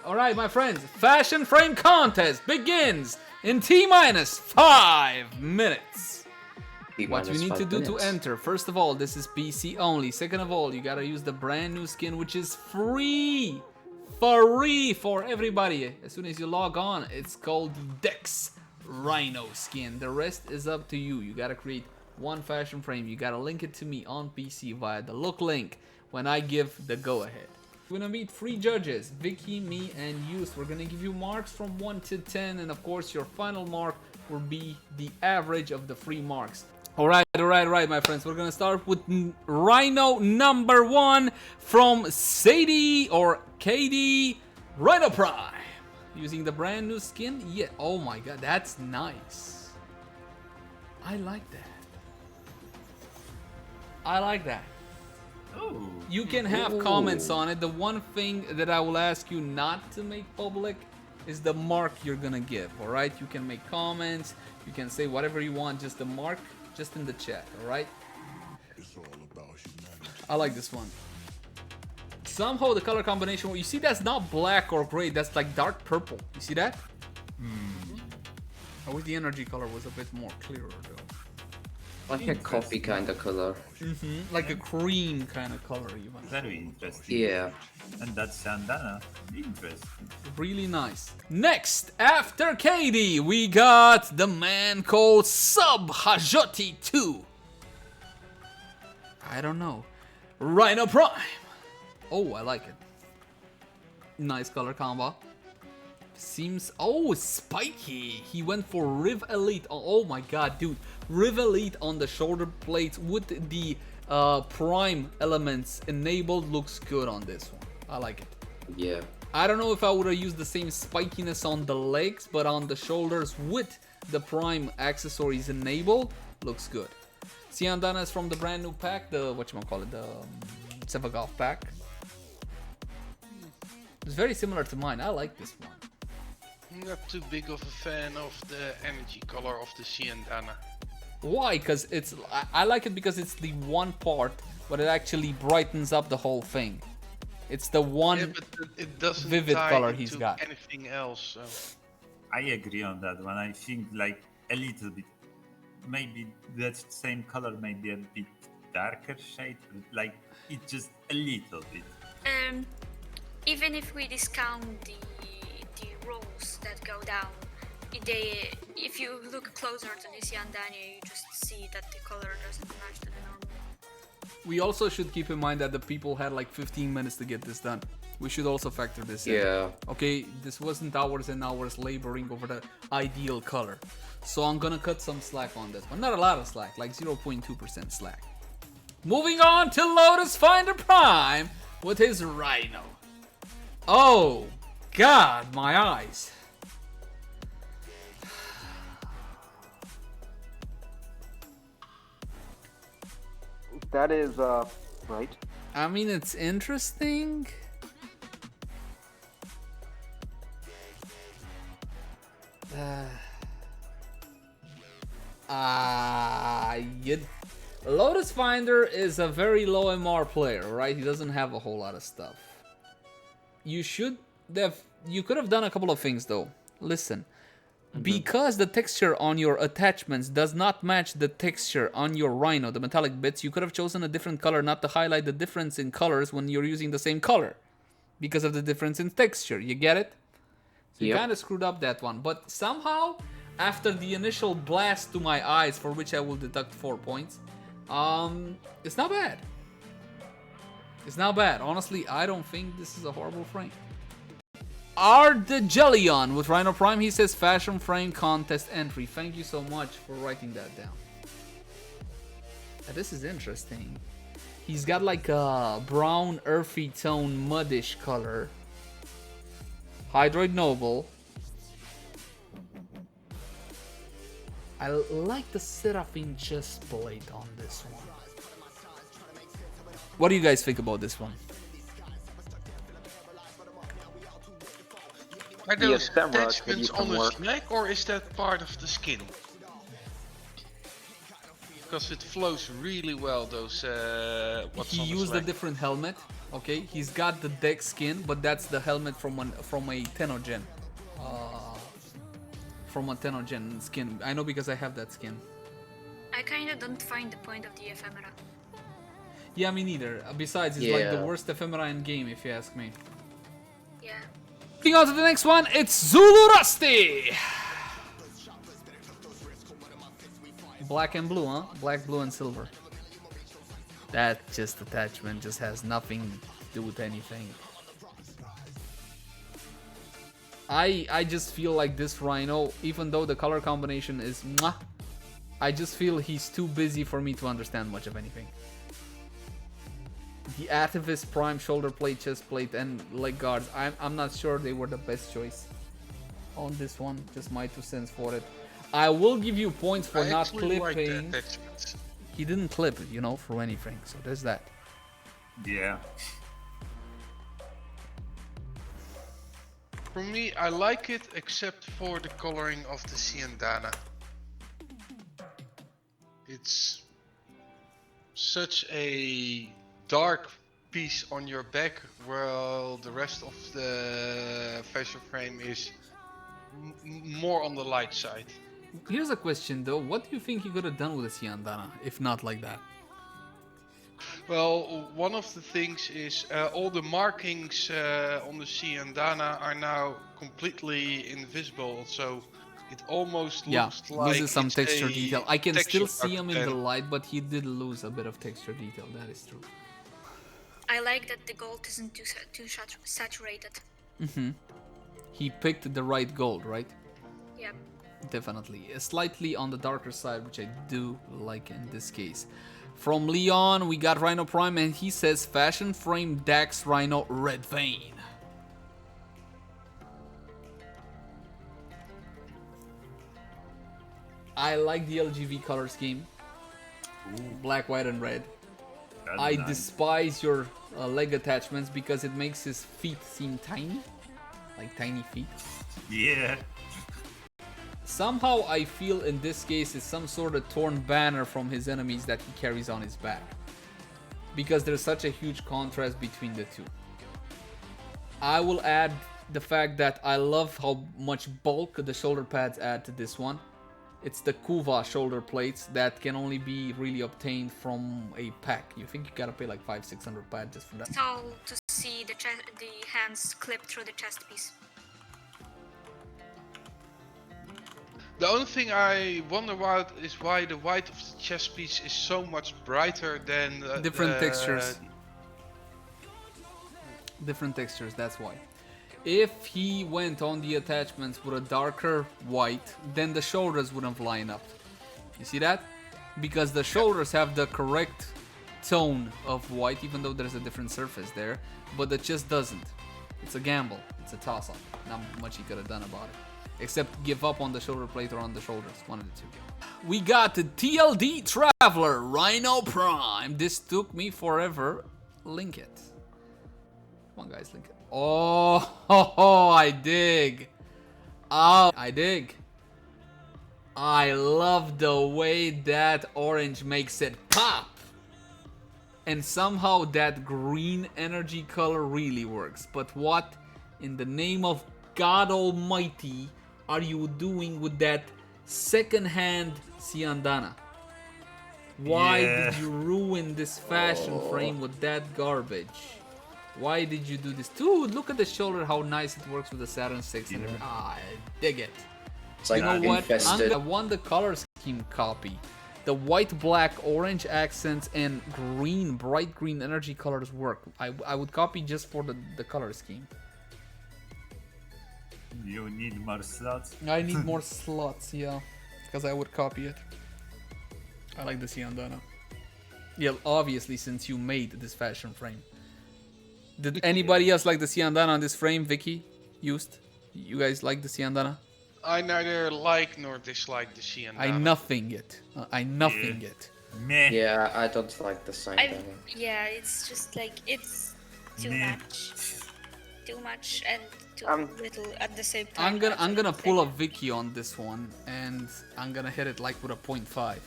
Alright, my friends, fashion frame contest begins in T-minus 5 minutes. What you need to do to enter, first of all, this is PC only. Second of all, you gotta use the brand new skin, which is free for everybody. As soon as you log on, it's called Dex Rhino skin. The rest is up to you. You gotta create one fashion frame. You gotta link it to me on PC via the look link when I give the go-ahead. We're gonna meet 3 judges, Vicky, me, and Yus. We're gonna give you marks from 1 to 10, and of course your final mark will be the average of the 3 marks. Alright, my friends. We're gonna start with Rhino number 1 from Sadie or KD Rhino Prime. Using the brand new skin. Yeah, oh my god, that's nice. I like that. I like that. Ooh. You can have comments on it. The one thing that I will ask you not to make public is the mark you're gonna give, alright? You can make comments, you can say whatever you want, just the mark, just in the chat, alright? I like this one. Somehow the color combination, you see that's not black or gray, that's like dark purple. You see that? I wish the energy color was a bit more clearer though. Like a coffee kind of color. Like a cream kind of color even. Very interesting. Yeah. And that's Sandana. Interesting. Really nice. Next, after Katie, we got the man called Subhajoti2. I don't know. Rhino Prime. Oh, I like it. Nice color combo. Seems, oh, spiky. He went for Riv Elite. Oh my god, dude. Riv Elite on the shoulder plates with the prime elements enabled looks good on this one. I like it. Yeah. I don't know if I would have used the same spikiness on the legs, but on the shoulders with the prime accessories enabled, looks good. Siandana is from the brand new pack, the, whatchamacallit, the Sevagov pack. It's very similar to mine. I like this one. I'm not too big of a fan of the energy color of the Siandana. Why? Because it's, I like it because it's the one part but it actually brightens up the whole thing. It's the one it doesn't vivid tie color he's into got. Anything else? So. I agree on that one. I think like a little bit, maybe that same color, maybe a bit darker shade, like it just a little bit. Even if we discount the rolls that go down, if you look closer to this Yandania, you just see that the color doesn't match to the normal. We also should keep in mind that the people had like 15 minutes to get this done. We should also factor this in. Yeah. Okay, this wasn't hours and hours laboring over the ideal color. So I'm gonna cut some slack on this one. Not a lot of slack, like 0.2% slack. Moving on to Lotus Finder Prime with his Rhino. Oh, God, my eyes. That is, right. I mean, it's interesting. Lotus Finder is a very low MR player, right? He doesn't have a whole lot of stuff. You could have done a couple of things though. Listen, because the texture on your attachments does not match the texture on your Rhino, the metallic bits, you could have chosen a different color not to highlight the difference in colors when you're using the same color. Because of the difference in texture, you get it? So you kind of screwed up that one. But somehow, after the initial blast to my eyes, for which I will deduct 4 points, it's not bad. It's not bad. Honestly, I don't think this is a horrible frame. Ardegelion with Rhino Prime, he says fashion frame contest entry. Thank you so much for writing that down. This is interesting. He's got like a brown earthy tone muddish color. Hydroid Noble. I like the Seraphine chest plate on this one. What do you guys think about this one? Are those Ephemera could attachments use on some the work. neck, or is that part of the skin? Because it flows really well, those what's He on the used a slack. different helmet. Okay, he's got the deck skin, but that's the helmet from a Tenogen. From a Tenogen skin. I know because I have that skin. I kinda don't find the point of the ephemera. Yeah, me neither. Besides, it's like the worst ephemera in game, if you ask me. Yeah. Moving on to the next one, it's Zulu Rusty! Black and blue, huh? Black, blue, and silver. That just attachment just has nothing to do with anything. I just feel like this Rhino, even though the color combination is mwah, I just feel he's too busy for me to understand much of anything. The Atavis Prime shoulder plate, chest plate, and leg guards, I'm not sure they were the best choice on this one. Just my 2 cents for it. I will give you points for not clipping. He didn't clip it, you know, for anything. So there's that. Yeah. For me, I like it except for the coloring of the Siandana. It's such a dark piece on your back, while the rest of the fashion frame is more on the light side. Here's a question though, what do you think he could have done with the Siandana, if not like that? Well, one of the things is all the markings on the Siandana are now completely invisible, so it almost looks like loses some it's texture a detail. I can texture still see him in the pack. light, but he did lose a bit of texture detail, that is true. I like that the gold isn't too saturated. He picked the right gold, right? Yep. Definitely. Slightly on the darker side, which I do like in this case. From Leon, we got Rhino Prime, and he says Fashion Frame Dax Rhino Red Vein. I like the LGV color scheme. Black, white, and red. That's I nice. despise your leg attachments because it makes his feet seem tiny. Like tiny feet. Yeah. Somehow I feel in this case it's some sort of torn banner from his enemies that he carries on his back. Because there's such a huge contrast between the two. I will add the fact that I love how much bulk the shoulder pads add to this one. It's the Kuva shoulder plates that can only be really obtained from a pack. You think you gotta pay like 500-600 pad just for that? So to see the hands clip through the chest piece. The only thing I wonder about is why the white of the chest piece is so much brighter than Different textures. Different textures, that's why. If he went on the attachments with a darker white, then the shoulders wouldn't line up. You see that? Because the shoulders have the correct tone of white, even though there's a different surface there, but the chest doesn't. It's a gamble. It's a toss-up. Not much he could have done about it. Except give up on the shoulder plate or on the shoulders. One of the two. We got the TLD Traveler Rhino Prime. This took me forever. Link it. Come on, guys, link it. Oh, I dig. Oh, I dig. I love the way that orange makes it pop. And somehow that green energy color really works. But what in the name of God Almighty are you doing with that second-hand Siandana? Why did you ruin this fashion frame with that garbage? Why did you do this? Dude, look at the shoulder, how nice it works with the Saturn 6 and everything. I dig it. It's like You know what? infested. I want the color scheme copy. The white, black, orange accents and green, bright green energy colors work. I would copy just for the color scheme. You need more slots. I need more slots, yeah. Because I would copy it. I like the Siandana. Yeah, obviously, since you made this fashion frame. Did anybody else like the Siandana on this frame, Vicky? Used? You guys like the Siandana? I neither like nor dislike the Siandana. I nothing it. I nothing it. Meh. Yeah, I don't like the sign I better. yeah, it's just like it's too Meh. much. Too much and too little at the same time. I'm gonna pull up Vicky on this one, and I'm gonna hit it like with a 0.5.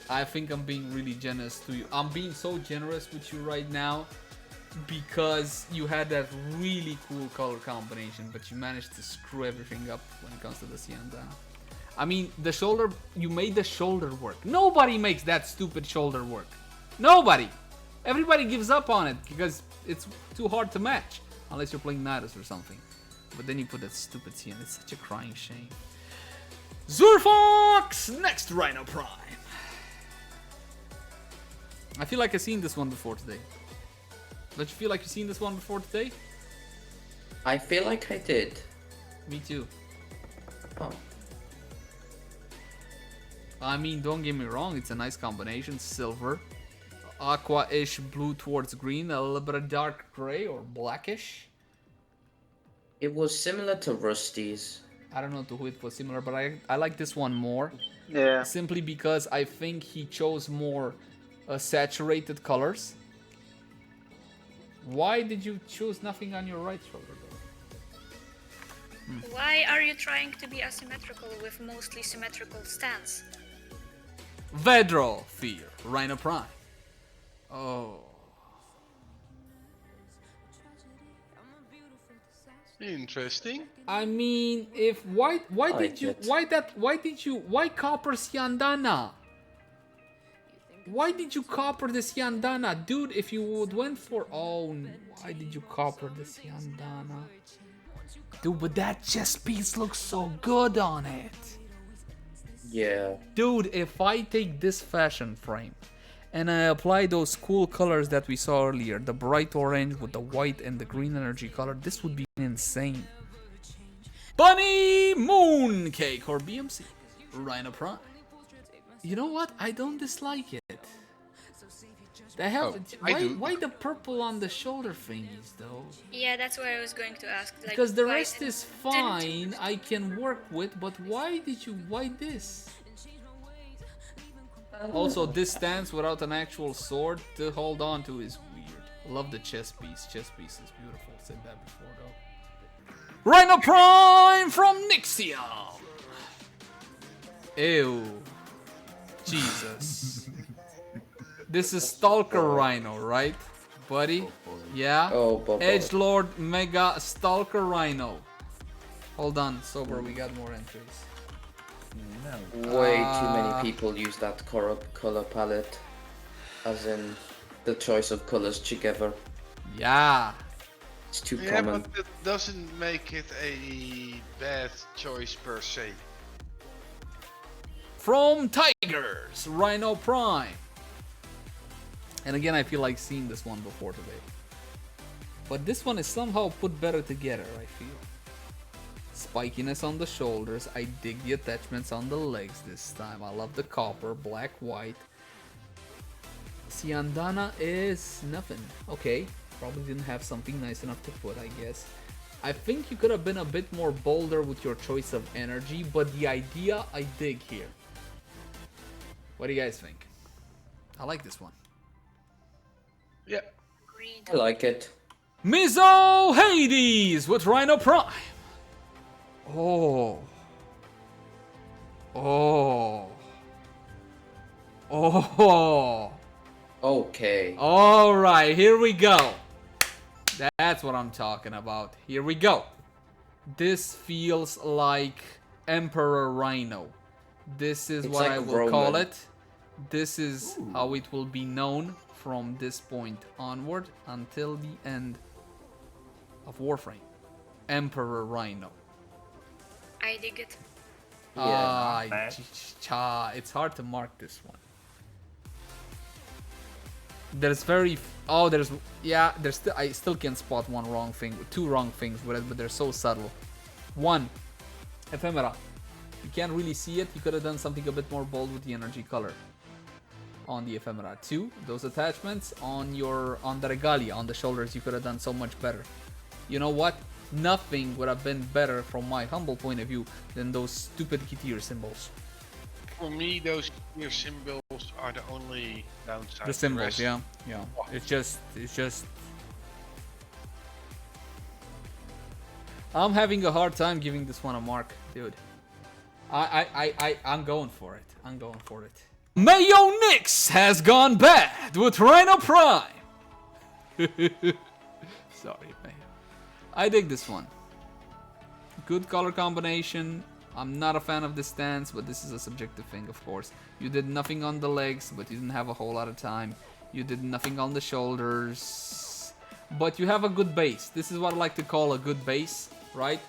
I think I'm being really generous to you. I'm being so generous with you right now because you had that really cool color combination, but you managed to screw everything up when it comes to the Siandana. I mean, the shoulder, you made the shoulder work. Nobody makes that stupid shoulder work. Nobody. Everybody gives up on it because it's too hard to match. Unless you're playing Nidus or something. But then you put that stupid Sian. It's such a crying shame. Zurfox! Next Rhino Prime. I feel like I've seen this one before today. Don't you feel like you've seen this one before today? I feel like I did. Me too. Oh. I mean, don't get me wrong, it's a nice combination. Silver, aqua-ish blue towards green, a little bit of dark gray or blackish. It was similar to Rusty's. I don't know to who it was similar, but I like this one more. Yeah. Simply because I think he chose more saturated colors. Why did you choose nothing on your right shoulder though? Why are you trying to be asymmetrical with mostly symmetrical stance? Vedro Fear, Rhino Prime. Oh. Interesting. I mean, if why did you copper Siandana? Why did you copper the Siandana? Dude, if you would went for why did you copper the Siandana? Dude, but that chest piece looks so good on it. Yeah. Dude, if I take this fashion frame and I apply those cool colors that we saw earlier, the bright orange with the white and the green energy color, this would be insane. Bunny Mooncake or BMC, Rhino Prime. You know what? I don't dislike it. The hell? Why the purple on the shoulder thingies though? Yeah, that's what I was going to ask. Like, Because the why rest is fine, I can work with, but why this? Also, this stance without an actual sword to hold on to is weird. Love the chest piece. Chest piece is beautiful. Said that before though. Rhino Prime from Nixium. Ew. Jesus. This is Stalker Rhino, right, buddy? Yeah? Oh, Bobo. Edgelord Mega Stalker Rhino. Hold on, Sober, we got more entries. Way too many people use that color palette. As in, the choice of colors together. Yeah. It's too Yeah, common. but that doesn't make it a bad choice per se. From Tigers, Rhino Prime. And again, I feel like seeing this one before today. But this one is somehow put better together, I feel. Spikiness on the shoulders. I dig the attachments on the legs this time. I love the copper, black, white. Siandana is nothing. Okay, probably didn't have something nice enough to put, I guess. I think you could have been a bit more bolder with your choice of energy, but the idea I dig here. What do you guys think? I like this one. Yeah. Agreed. I like it. Mizo Hades with Rhino Prime. Oh. Oh. Oh. Okay. Alright, here we go. That's what I'm talking about. Here we go. This feels like Emperor Rhino. This is It's what like I will call Roman. it. This is how it will be known from this point onward until the end of Warframe. Emperor Rhino. I dig it. Ah, bad. it's hard to mark this one. There's I still can spot two wrong things with it, but they're so subtle. One, ephemera. You can't really see it. You could have done something a bit more bold with the energy color on the ephemera. Two, those attachments on the regalia, on the shoulders, you could have done so much better. You know what? Nothing would have been better from my humble point of view than those stupid Kitir symbols. For me, those clear symbols are the only downside. The symbols, rest- yeah. It's just. I'm having a hard time giving this one a mark, dude. I'm going for it. Mayo Nix has gone bad with Rhino Prime. Sorry, Mayo. I dig this one. Good color combination. I'm not a fan of the stance, but this is a subjective thing, of course. You did nothing on the legs, but you didn't have a whole lot of time. You did nothing on the shoulders, but you have a good base. This is what I like to call a good base, right?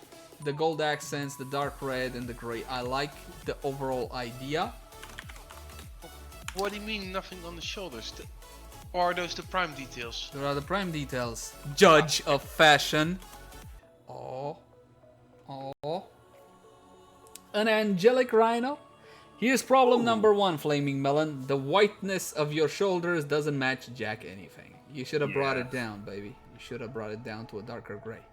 The gold accents, the dark red, and the gray. I like the overall idea. What do you mean nothing on the shoulders? Or are those the prime details? There are the prime details. Judge of fashion. Oh. An angelic rhino. Here's problem number one, Flaming Melon. The whiteness of your shoulders doesn't match jack anything. You should have brought it down, baby. You should have brought it down to a darker gray.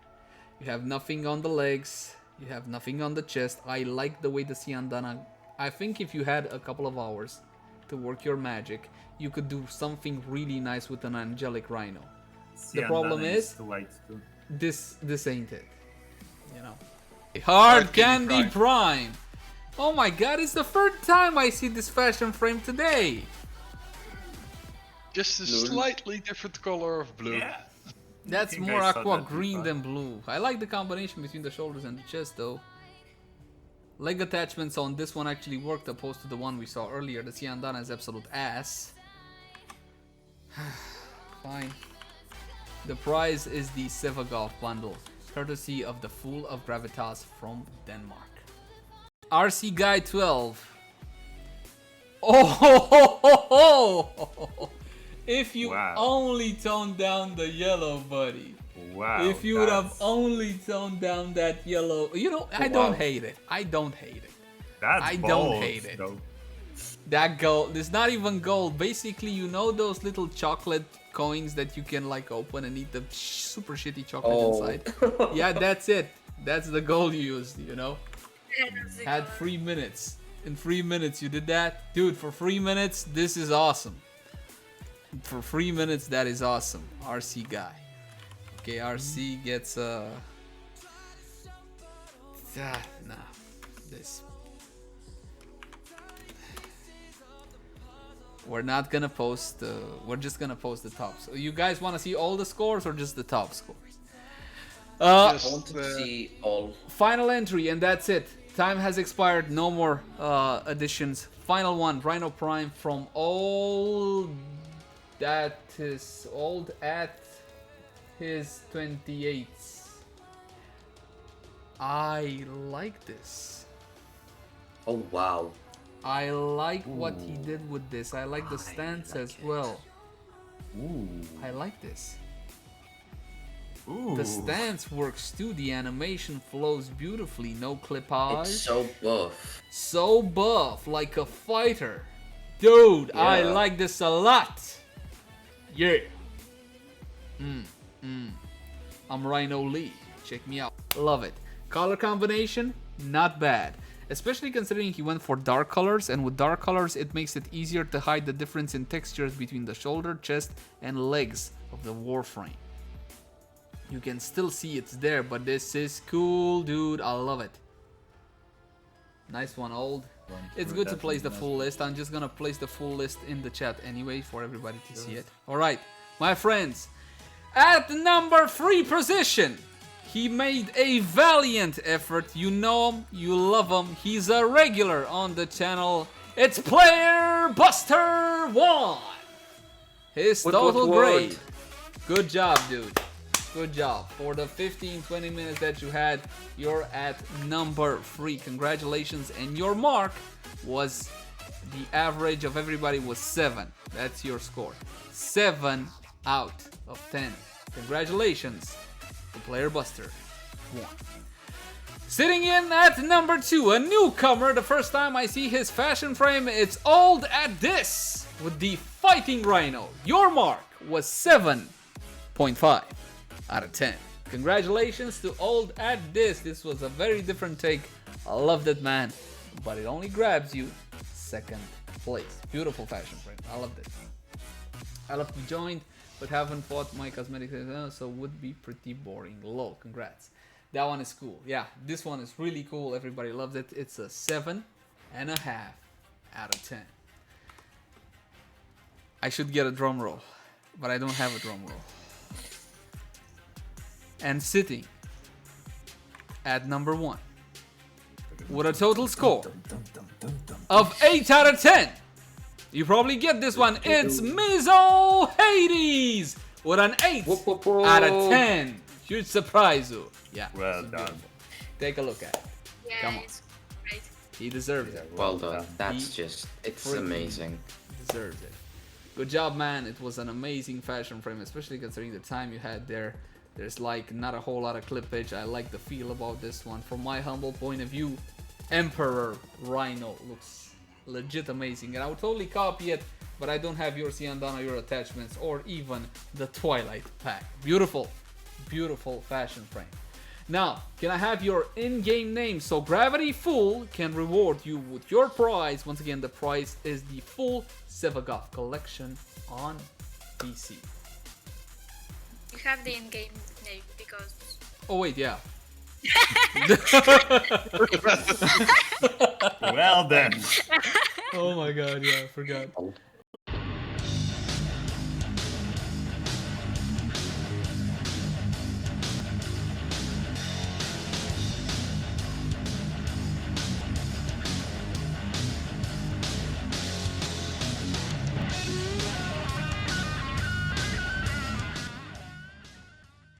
You have nothing on the legs. You have nothing on the chest. I like the way the Siandana... I think if you had a couple of hours to work your magic, you could do something really nice with an angelic rhino. The problem is, this ain't it. You know. Hard Candy Prime. Oh my god, it's the third time I see this fashion frame today. Just a slightly different color of blue. Yeah. That's more aqua green than blue. I like the combination between the shoulders and the chest though. Leg attachments on this one actually worked opposed to the one we saw earlier. The Siandana is absolute ass. Fine. The prize is the Sevagov bundle, courtesy of the Fool of Gravitas from Denmark. RC Guy 12. Oh! If you only toned down the yellow, buddy. Wow. If you would have only toned down that yellow, you know, I don't hate it. I don't hate it. That's don't hate it. Though. That gold, it's not even gold. Basically, you know those little chocolate coins that you can like open and eat the super shitty chocolate inside? Yeah, that's it. That's the gold you used, you know? Had 3 minutes. In 3 minutes you did that? Dude, for 3 minutes, this is awesome. For 3 minutes, that is awesome. RC guy. Okay, RC gets nah. This. We're not gonna post. We're just gonna post the top. So you guys want to see all the scores or just the top scores? I want to see all. Final entry, and that's it. Time has expired. No more additions. Final one, Rhino Prime from old. That is old at his 28s. I like this. Oh wow. I like what he did with this. I like the stance as well. Ooh. I like this. Ooh. The stance works too. The animation flows beautifully. No clippage. It's so buff. So buff, like a fighter. Dude, I like this a lot. Yeah. I'm Rhino Lee. Check me out. Love it. Color combination, not bad. Especially considering he went for dark colors, and with dark colors it makes it easier to hide the difference in textures between the shoulder, chest, and legs of the Warframe. You can still see it's there, but this is cool, dude. I love it. Nice one, old. It's good to place the full list. I'm just gonna place the full list in the chat anyway for everybody to see it. Alright, my friends. At the number 3 position, he made a valiant effort. You know him, you love him. He's a regular on the channel. It's Player Buster 1. His total grade. Good job, dude. Good job. For the 15-20 minutes that you had, you're at number 3. Congratulations. And your mark was, the average of everybody was 7. That's your score. 7 out of 10. Congratulations to Player Buster 1. Sitting in at number 2, a newcomer. The first time I see his fashion frame, it's old at this with the Fighting Rhino. Your mark was 7.5 out of 10. Congratulations to old at this. This was a very different take. I loved it, man. But it only grabs you second place. Beautiful fashion frame. I loved it. I love you joined, but haven't fought my cosmetics, so would be pretty boring. Lol, congrats. That one is cool. Yeah, this one is really cool. Everybody loves it. It's a 7.5 out of 10. I should get a drum roll, but I don't have a drum roll. And sitting at number 1 with a total score of 8 out of 10. You probably get this one. It's Mizo Hades with an 8 out of 10. Huge surprise. Yeah. Well done. Take a look at it. Yeah, Come on. it's great. He deserves it. Well done. That's He just, it's freaking amazing. Deserves it. Good job, man. It was an amazing fashion frame, especially considering the time you had there. There's like not a whole lot of clippage. I like the feel about this one. From my humble point of view, Emperor Rhino looks legit amazing. And I would totally copy it, but I don't have your Ciandana, your attachments, or even the Twilight pack. Beautiful, beautiful fashion frame. Now, can I have your in-game name so Gravity Fool can reward you with your prize? Once again, the prize is the full Sevagoth collection on PC. You have the in-game name because Oh wait, yeah. Well then. Oh my god, yeah, I forgot.